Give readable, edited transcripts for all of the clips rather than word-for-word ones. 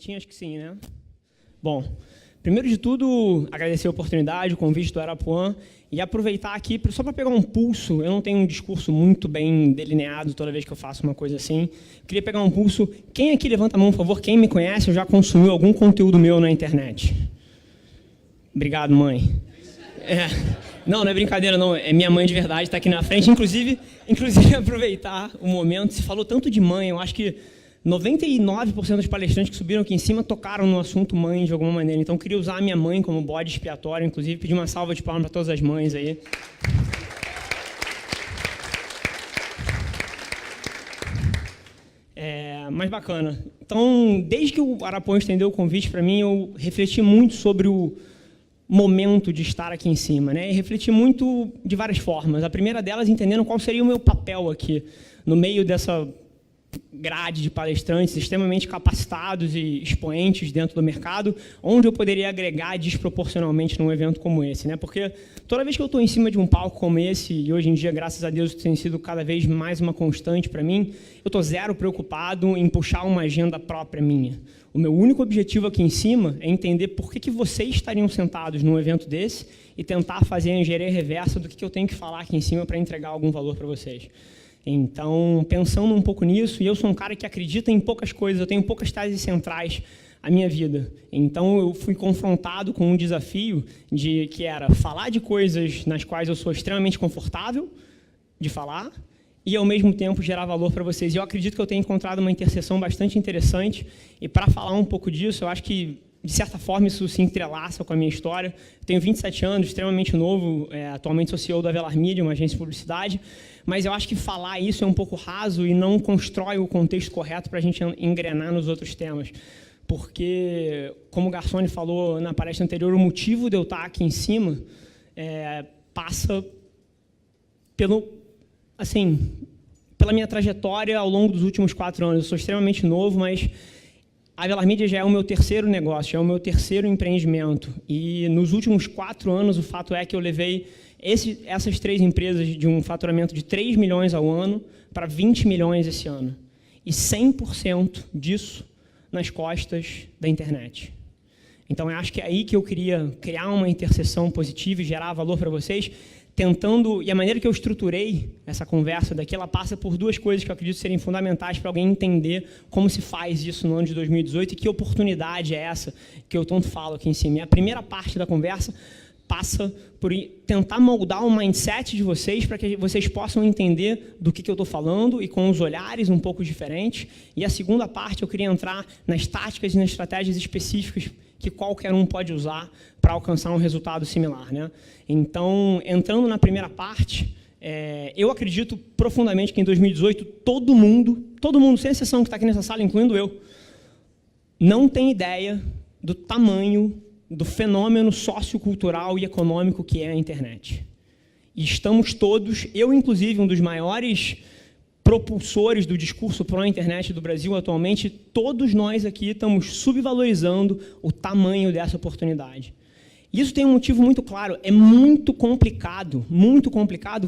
certinho? Acho que sim, né? Bom, primeiro de tudo, agradecer a oportunidade, o convite do Arapuã, e aproveitar aqui só para pegar um pulso. Eu não tenho um discurso muito bem delineado toda vez que eu faço uma coisa assim. Queria pegar um pulso. Quem aqui, levanta a mão, por favor, quem me conhece ou já consumiu algum conteúdo meu na internet? Obrigado, mãe. Não é brincadeira, não. É minha mãe de verdade, está aqui na frente. Inclusive, aproveitar o momento. Se falou tanto de mãe, eu acho que 99% dos palestrantes que subiram aqui em cima tocaram no assunto mãe de alguma maneira. Então, eu queria usar a minha mãe como bode expiatório, inclusive pedir uma salva de palmas para todas as mães aí. Mas bacana. Então, desde que o Arapuã estendeu o convite para mim, eu refleti muito sobre o momento de estar aqui em cima, né? E refleti muito de várias formas. A primeira delas, entendendo qual seria o meu papel aqui, no meio dessa grade de palestrantes extremamente capacitados e expoentes dentro do mercado, onde eu poderia agregar desproporcionalmente num evento como esse, né? Porque toda vez que eu estou em cima de um palco como esse, e hoje em dia, graças a Deus, tem sido cada vez mais uma constante para mim, eu estou zero preocupado em puxar uma agenda própria minha. O meu único objetivo aqui em cima é entender por que vocês estariam sentados num evento desse e tentar fazer a engenharia reversa do que eu tenho que falar aqui em cima para entregar algum valor para vocês. Então, pensando um pouco nisso, e eu sou um cara que acredita em poucas coisas, eu tenho poucas teses centrais à minha vida. Então, eu fui confrontado com um desafio que era falar de coisas nas quais eu sou extremamente confortável de falar e, ao mesmo tempo, gerar valor para vocês. E eu acredito que eu tenho encontrado uma interseção bastante interessante. E, para falar um pouco disso, eu acho que, de certa forma, isso se entrelaça com a minha história. Eu tenho 27 anos, extremamente novo, atualmente sou CEO da Velar Media, uma agência de publicidade, mas eu acho que falar isso é um pouco raso e não constrói o contexto correto para a gente engrenar nos outros temas. Porque, como o Garçoni falou na palestra anterior, o motivo de eu estar aqui em cima passa pela minha trajetória ao longo dos últimos 4 anos. Eu sou extremamente novo, mas a Velar Media já é o meu terceiro negócio, já é o meu terceiro empreendimento. E nos últimos 4 anos, o fato é que eu levei essas 3 empresas de um faturamento de 3 milhões ao ano para 20 milhões esse ano. E 100% disso nas costas da internet. Então, eu acho que é aí que eu queria criar uma interseção positiva e gerar valor para vocês, tentando, e a maneira que eu estruturei essa conversa daqui, ela passa por 2 coisas que eu acredito serem fundamentais para alguém entender como se faz isso no ano de 2018 e que oportunidade é essa que eu tanto falo aqui em cima. E a primeira parte da conversa passa por tentar moldar o mindset de vocês para que vocês possam entender do que eu estou falando e com os olhares um pouco diferentes. E a segunda parte, eu queria entrar nas táticas e nas estratégias específicas que qualquer um pode usar para alcançar um resultado similar, né? Então, entrando na primeira parte, eu acredito profundamente que em 2018 todo mundo, sem exceção que está aqui nessa sala, incluindo eu, não tem ideia do tamanho do fenômeno sociocultural e econômico que é a internet. E estamos todos, eu inclusive, um dos maiores propulsores do discurso pró-internet do Brasil atualmente, todos nós aqui estamos subvalorizando o tamanho dessa oportunidade. Isso tem um motivo muito claro, é muito complicado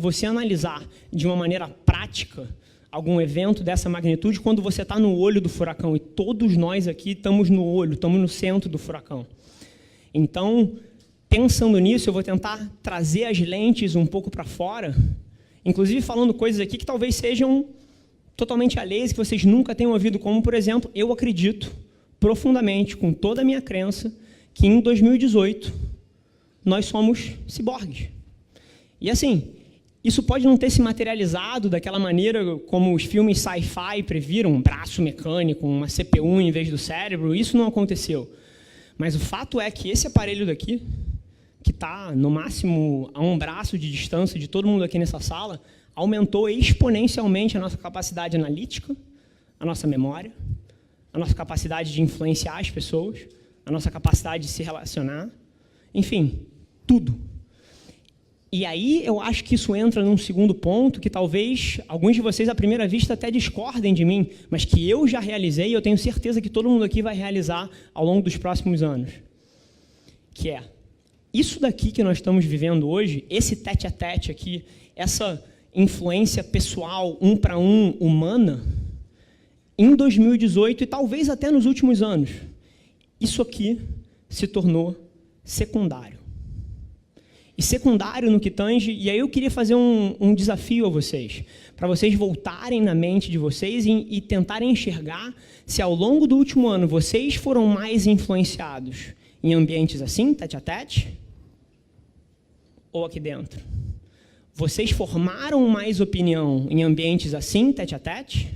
você analisar de uma maneira prática algum evento dessa magnitude quando você está no olho do furacão, e todos nós aqui estamos no olho, estamos no centro do furacão. Então, pensando nisso, eu vou tentar trazer as lentes um pouco para fora, inclusive falando coisas aqui que talvez sejam totalmente alheias, que vocês nunca tenham ouvido, como, por exemplo, eu acredito profundamente, com toda a minha crença, que em 2018 nós somos ciborgues. E assim, isso pode não ter se materializado daquela maneira como os filmes sci-fi previram, um braço mecânico, uma CPU em vez do cérebro, isso não aconteceu. Mas o fato é que esse aparelho daqui, que está no máximo a um braço de distância de todo mundo aqui nessa sala, aumentou exponencialmente a nossa capacidade analítica, a nossa memória, a nossa capacidade de influenciar as pessoas, a nossa capacidade de se relacionar, enfim, tudo. E aí eu acho que isso entra num segundo ponto que talvez alguns de vocês à primeira vista até discordem de mim, mas que eu já realizei e eu tenho certeza que todo mundo aqui vai realizar ao longo dos próximos anos. Que é, isso daqui que nós estamos vivendo hoje, esse tete-a-tete aqui, essa influência pessoal, um para um, humana, em 2018 e talvez até nos últimos anos, isso aqui se tornou secundário. E secundário no que tange, e aí eu queria fazer um desafio a vocês, para vocês voltarem na mente de vocês e tentarem enxergar se ao longo do último ano vocês foram mais influenciados em ambientes assim, tete a tete, ou aqui dentro. Vocês formaram mais opinião em ambientes assim, tete a tete,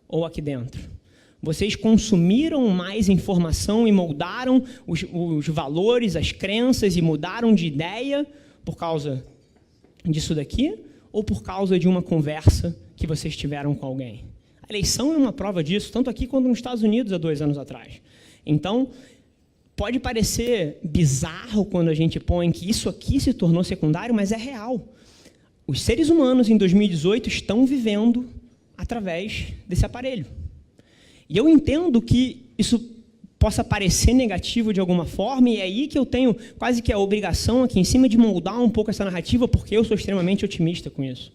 ou aqui dentro. Vocês consumiram mais informação e moldaram os valores, as crenças e mudaram de ideia por causa disso daqui ou por causa de uma conversa que vocês tiveram com alguém? A eleição é uma prova disso, tanto aqui quanto nos Estados Unidos há 2 anos atrás. Então, pode parecer bizarro quando a gente põe que isso aqui se tornou secundário, mas é real. Os seres humanos em 2018 estão vivendo através desse aparelho. E eu entendo que isso possa parecer negativo de alguma forma, e é aí que eu tenho quase que a obrigação aqui em cima de moldar um pouco essa narrativa, porque eu sou extremamente otimista com isso.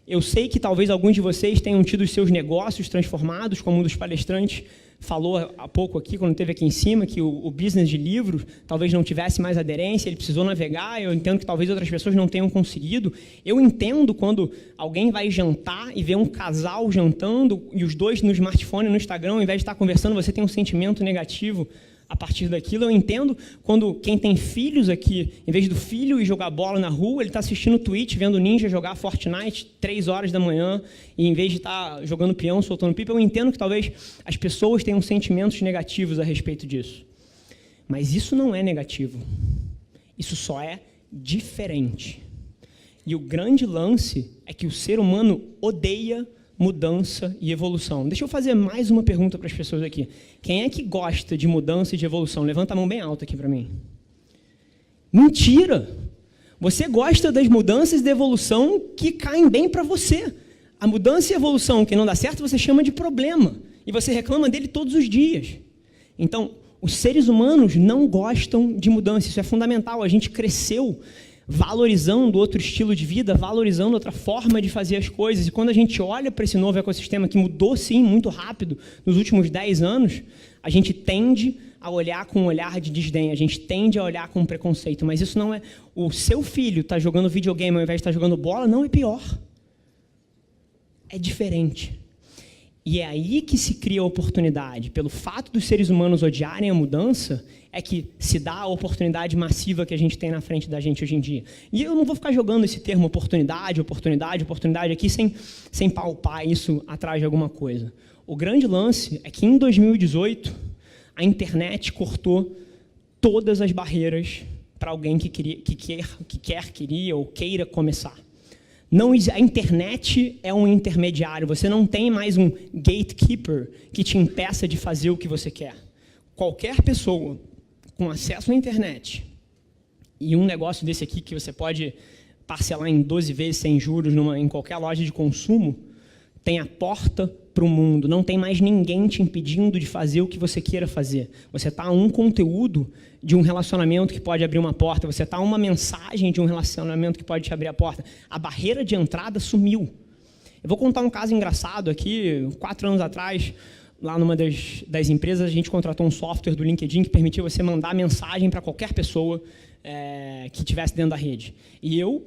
Eu sei que talvez alguns de vocês tenham tido os seus negócios transformados, como um dos palestrantes falou há pouco aqui, quando esteve aqui em cima, que o business de livros talvez não tivesse mais aderência, ele precisou navegar, eu entendo que talvez outras pessoas não tenham conseguido. Eu entendo quando alguém vai jantar e vê um casal jantando e os dois no smartphone, no Instagram, ao invés de estar conversando, você tem um sentimento negativo a partir daquilo. Eu entendo quando quem tem filhos aqui, em vez do filho ir jogar bola na rua, ele está assistindo Twitch, vendo ninja jogar Fortnite 3 horas da manhã, e em vez de estar jogando peão, soltando pipa. Eu entendo que talvez as pessoas tenham sentimentos negativos a respeito disso. Mas isso não é negativo. Isso só é diferente. E o grande lance é que o ser humano odeia mudança e evolução. Deixa eu fazer mais uma pergunta para as pessoas aqui. Quem é que gosta de mudança e de evolução? Levanta a mão bem alta aqui para mim. Mentira! Você gosta das mudanças e da evolução que caem bem para você. A mudança e a evolução que não dá certo, você chama de problema. E você reclama dele todos os dias. Então, os seres humanos não gostam de mudança. Isso é fundamental. A gente cresceu valorizando outro estilo de vida, valorizando outra forma de fazer as coisas. E quando a gente olha para esse novo ecossistema que mudou, sim, muito rápido nos últimos 10 anos, a gente tende a olhar com um olhar de desdém, a gente tende a olhar com preconceito. Mas isso não é... O seu filho está jogando videogame ao invés de estar jogando bola, não é pior. É diferente. E é aí que se cria a oportunidade. Pelo fato dos seres humanos odiarem a mudança, é que se dá a oportunidade massiva que a gente tem na frente da gente hoje em dia. E eu não vou ficar jogando esse termo oportunidade aqui sem palpar isso atrás de alguma coisa. O grande lance é que em 2018, a internet cortou todas as barreiras para alguém que queria ou queira começar. Não, a internet é um intermediário, você não tem mais um gatekeeper que te impeça de fazer o que você quer. Qualquer pessoa com acesso à internet e um negócio desse aqui que você pode parcelar em 12 vezes sem juros em qualquer loja de consumo, tem a porta para o mundo, não tem mais ninguém te impedindo de fazer o que você queira fazer. Você está a um conteúdo de um relacionamento que pode abrir uma porta, você está a uma mensagem de um relacionamento que pode te abrir a porta. A barreira de entrada sumiu. Eu vou contar um caso engraçado aqui. 4 anos atrás, lá numa das empresas, a gente contratou um software do LinkedIn que permitia você mandar mensagem para qualquer pessoa que estivesse dentro da rede. E eu,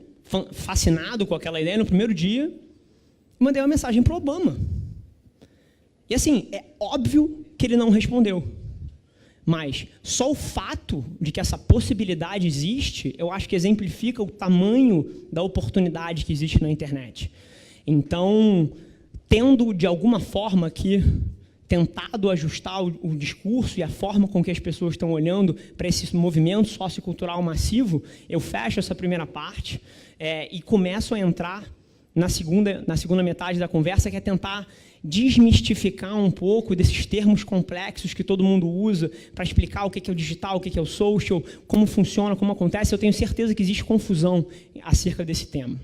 fascinado com aquela ideia, no primeiro dia, mandei uma mensagem para o Obama. E assim, é óbvio que ele não respondeu. Mas só o fato de que essa possibilidade existe, eu acho que exemplifica o tamanho da oportunidade que existe na internet. Então, tendo de alguma forma aqui tentado ajustar o discurso e a forma com que as pessoas estão olhando para esse movimento sociocultural massivo, eu fecho essa primeira parte e começo a entrar na segunda metade da conversa, que é tentar desmistificar um pouco desses termos complexos que todo mundo usa para explicar o que é o digital, o que é o social, como funciona, como acontece. Eu tenho certeza que existe confusão acerca desse tema.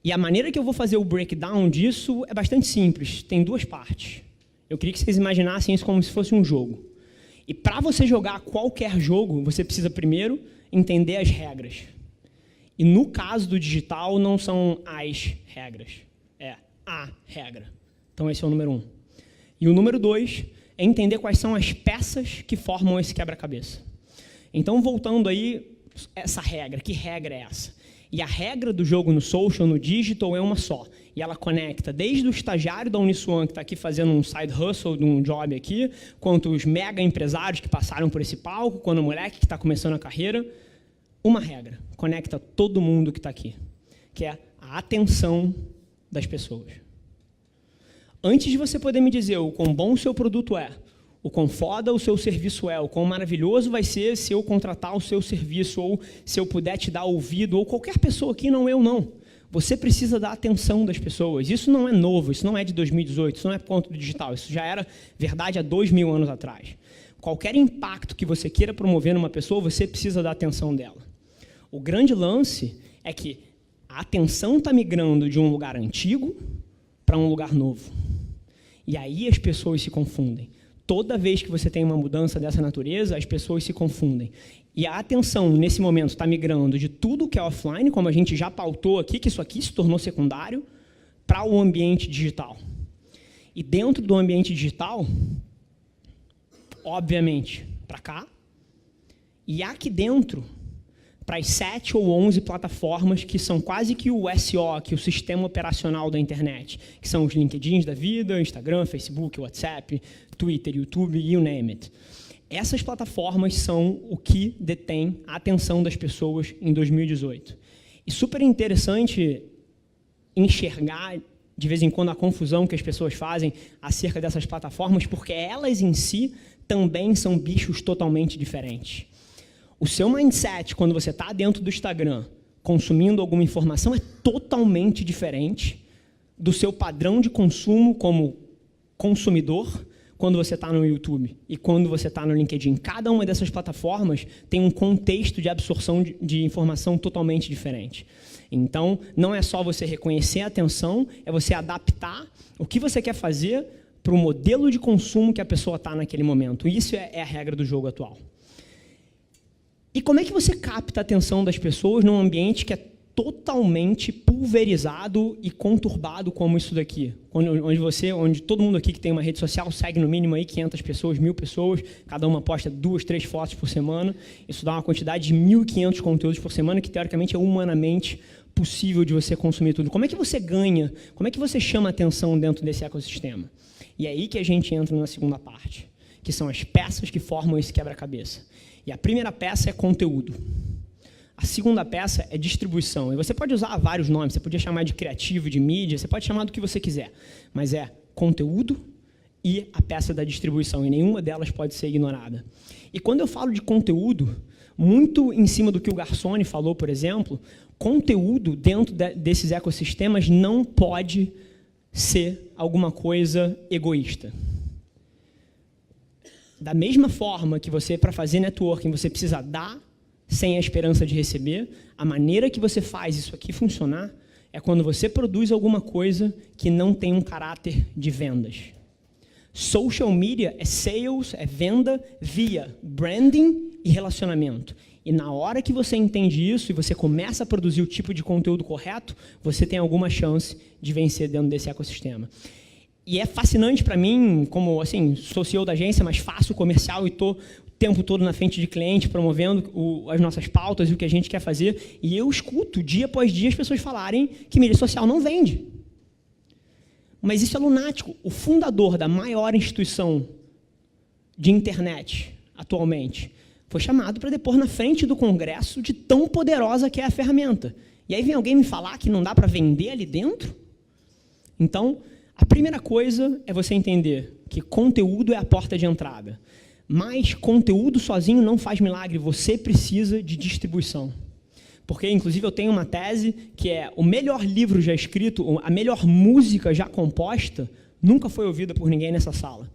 E a maneira que eu vou fazer o breakdown disso é bastante simples, tem 2 partes. Eu queria que vocês imaginassem isso como se fosse um jogo. E para você jogar qualquer jogo, você precisa primeiro entender as regras. E no caso do digital, não são as regras, é a regra. Então, esse é o número 1. E o número 2 é entender quais são as peças que formam esse quebra-cabeça. Então, voltando aí, essa regra, que regra é essa? E a regra do jogo no social, no digital, é uma só. E ela conecta desde o estagiário da Uniswan, que está aqui fazendo um side hustle de um job aqui, quanto os mega empresários que passaram por esse palco, quanto o moleque que está começando a carreira. Uma regra, conecta todo mundo que está aqui, que é a atenção das pessoas. Antes de você poder me dizer o quão bom o seu produto é, o quão foda o seu serviço é, o quão maravilhoso vai ser se eu contratar o seu serviço, ou se eu puder te dar ouvido, ou qualquer pessoa aqui, não eu não. Você precisa da atenção das pessoas. Isso não é novo, isso não é de 2018, isso não é por conta do digital, isso já era verdade há 2000 anos atrás. Qualquer impacto que você queira promover numa pessoa, você precisa da atenção dela. O grande lance é que a atenção está migrando de um lugar antigo para um lugar novo. E aí as pessoas se confundem. Toda vez que você tem uma mudança dessa natureza, as pessoas se confundem. E a atenção, nesse momento, está migrando de tudo que é offline, como a gente já pautou aqui, que isso aqui se tornou secundário, para o ambiente digital. E dentro do ambiente digital, obviamente, para cá, e aqui dentro, para as 7 ou 11 plataformas que são quase que o SO, que é o sistema operacional da internet, que são os LinkedIns da vida, Instagram, Facebook, WhatsApp, Twitter, YouTube, you name it. Essas plataformas são o que detém a atenção das pessoas em 2018. E super interessante enxergar, de vez em quando, a confusão que as pessoas fazem acerca dessas plataformas, porque elas em si também são bichos totalmente diferentes. O seu mindset, quando você está dentro do Instagram, consumindo alguma informação, é totalmente diferente do seu padrão de consumo como consumidor quando você está no YouTube e quando você está no LinkedIn. Cada uma dessas plataformas tem um contexto de absorção de informação totalmente diferente. Então, não é só você reconhecer a atenção, é você adaptar o que você quer fazer para o modelo de consumo que a pessoa está naquele momento. Isso é a regra do jogo atual. E como é que você capta a atenção das pessoas num ambiente que é totalmente pulverizado e conturbado como isso daqui? Onde todo mundo aqui que tem uma rede social segue no mínimo aí 500 pessoas, 1000 pessoas, cada uma posta 2, 3 fotos por semana. Isso dá uma quantidade de 1.500 conteúdos por semana, que teoricamente é humanamente possível de você consumir tudo. Como é que você ganha? Como é que você chama a atenção dentro desse ecossistema? E é aí que a gente entra na segunda parte, que são as peças que formam esse quebra-cabeça. E a primeira peça é conteúdo. A segunda peça é distribuição. E você pode usar vários nomes, você podia chamar de criativo, de mídia, você pode chamar do que você quiser. Mas é conteúdo e a peça da distribuição, e nenhuma delas pode ser ignorada. E quando eu falo de conteúdo, muito em cima do que o Garçoni falou, por exemplo, conteúdo dentro desses ecossistemas não pode ser alguma coisa egoísta. Da mesma forma que você, para fazer networking, você precisa dar sem a esperança de receber, a maneira que você faz isso aqui funcionar é quando você produz alguma coisa que não tem um caráter de vendas. Social media é sales, é venda via branding e relacionamento. E na hora que você entende isso e você começa a produzir o tipo de conteúdo correto, você tem alguma chance de vencer dentro desse ecossistema. E é fascinante para mim, como assim, sou CEO da agência, mas faço comercial e estou o tempo todo na frente de cliente, promovendo as nossas pautas e o que a gente quer fazer, e eu escuto dia após dia as pessoas falarem que mídia social não vende. Mas isso é lunático. O fundador da maior instituição de internet atualmente foi chamado para depor na frente do Congresso de tão poderosa que é a ferramenta. E aí vem alguém me falar que não dá para vender ali dentro? Então, a primeira coisa é você entender que conteúdo é a porta de entrada. Mas conteúdo sozinho não faz milagre, você precisa de distribuição. Porque, inclusive, eu tenho uma tese que é o melhor livro já escrito, a melhor música já composta, nunca foi ouvida por ninguém nessa sala.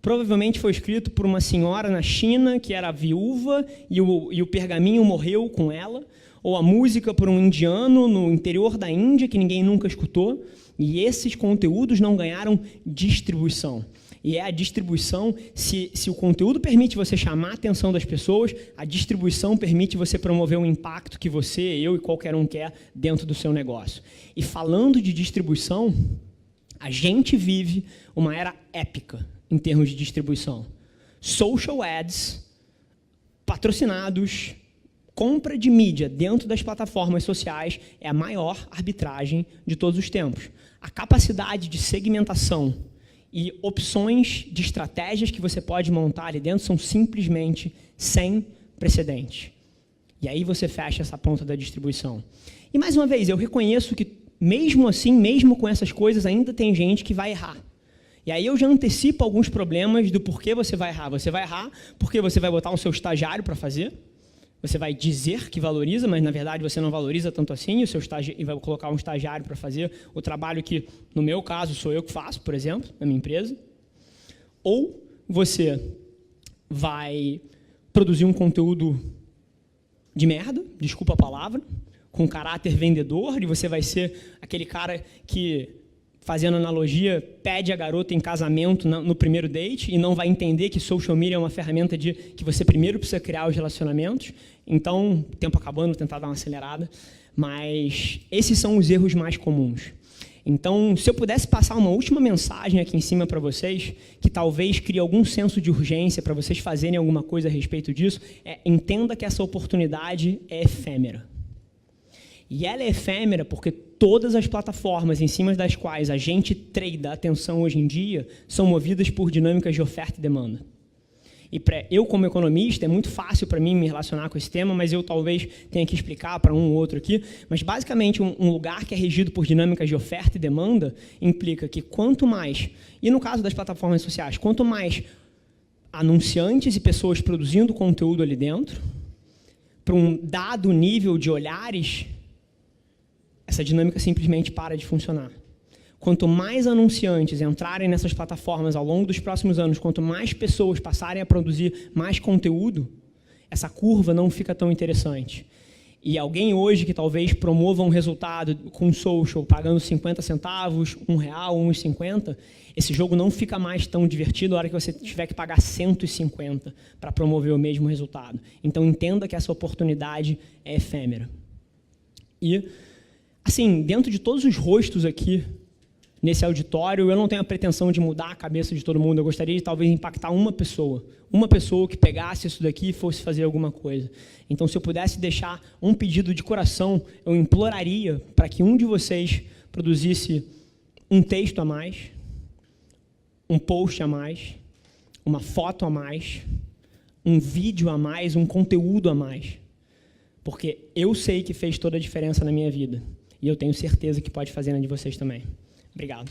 Provavelmente foi escrito por uma senhora na China que era viúva e o pergaminho morreu com ela, ou a música por um indiano no interior da Índia que ninguém nunca escutou, e esses conteúdos não ganharam distribuição. E é a distribuição, se o conteúdo permite você chamar a atenção das pessoas, a distribuição permite você promover um impacto que você, eu e qualquer um quer dentro do seu negócio. E falando de distribuição, a gente vive uma era épica. em termos de distribuição. Social ads, patrocinados, compra de mídia dentro das plataformas sociais é a maior arbitragem de todos os tempos. A capacidade de segmentação e opções de estratégias que você pode montar ali dentro são simplesmente sem precedente. E aí você fecha essa ponta da distribuição. E, mais uma vez, eu reconheço que, mesmo assim, mesmo com essas coisas, ainda tem gente que vai errar. E aí eu já antecipo alguns problemas do porquê você vai errar. Você vai errar porque você vai botar o seu estagiário para fazer, você vai dizer que valoriza, mas, na verdade, você não valoriza tanto assim, e vai colocar um estagiário para fazer o trabalho que, no meu caso, sou eu que faço, por exemplo, na minha empresa. Ou você vai produzir um conteúdo de merda, desculpa a palavra, com caráter vendedor, e você vai ser aquele cara que, fazendo analogia, pede a garota em casamento no primeiro date e não vai entender que social media é uma ferramenta que você primeiro precisa criar os relacionamentos. Então, tempo acabando, vou tentar dar uma acelerada, mas esses são os erros mais comuns. Então, se eu pudesse passar uma última mensagem aqui em cima para vocês, que talvez crie algum senso de urgência para vocês fazerem alguma coisa a respeito disso, entenda que essa oportunidade é efêmera. E ela é efêmera porque todas as plataformas em cima das quais a gente trada atenção hoje em dia são movidas por dinâmicas de oferta e demanda. E eu, como economista, é muito fácil para mim me relacionar com esse tema, mas eu talvez tenha que explicar para um ou outro aqui. Mas, basicamente, um lugar que é regido por dinâmicas de oferta e demanda implica que quanto mais, e no caso das plataformas sociais, quanto mais anunciantes e pessoas produzindo conteúdo ali dentro, para um dado nível de olhares, essa dinâmica simplesmente para de funcionar. Quanto mais anunciantes entrarem nessas plataformas ao longo dos próximos anos, quanto mais pessoas passarem a produzir mais conteúdo, essa curva não fica tão interessante. E alguém hoje que talvez promova um resultado com social, pagando 50 centavos, R$1, R$1,50, esse jogo não fica mais tão divertido na hora que você tiver que pagar 150 para promover o mesmo resultado. Então, entenda que essa oportunidade é efêmera. E, assim, dentro de todos os rostos aqui, nesse auditório, eu não tenho a pretensão de mudar a cabeça de todo mundo. Eu gostaria de, talvez, impactar uma pessoa que pegasse isso daqui e fosse fazer alguma coisa. Então, se eu pudesse deixar um pedido de coração, eu imploraria para que um de vocês produzisse um texto a mais, um post a mais, uma foto a mais, um vídeo a mais, um conteúdo a mais. Porque eu sei que fez toda a diferença na minha vida. E eu tenho certeza que pode fazer na de vocês também. Obrigado.